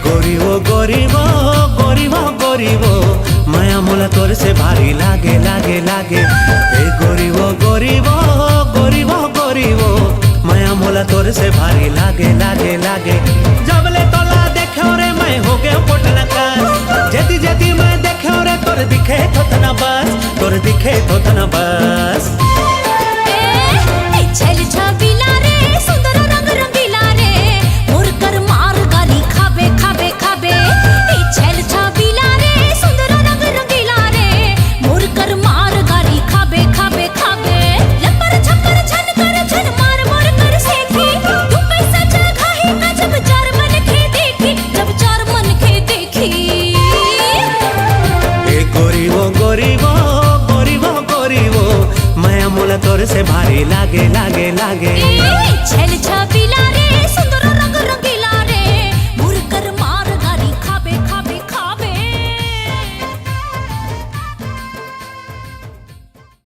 गरीबो गरीबो गरीबो माया मोला तोर से भारी लागे लागे लागे। ए गरीबो गरीबो गरीबो गरीबो माया मोला तोर से भारी लागे लागे लागे। जबले तोला देखे रे मैं हो गए पोटना का, जेती जेती मैं देखे रे तोर दिखे थोतना बस, तोर दिखे थोतना बस। छल छबीला रे सुंदर रंग रंगीला रे मोर कर मार गाली खाबे खाबे खाबे। छल छबीला रे सुंदर रंग रंगीला रे मोर कर मार गाली खाबे खाबे खाबे। लपर छपर छन कर छन मार मार कर सेखी, तू कैसा जगह है ना जब चार मन के देखी, जब चार मन के देखी। ए गरीबो गरीबो गरीबो गरीबो माया मोला तोर से भारी लागे लागे लागे। छल छबी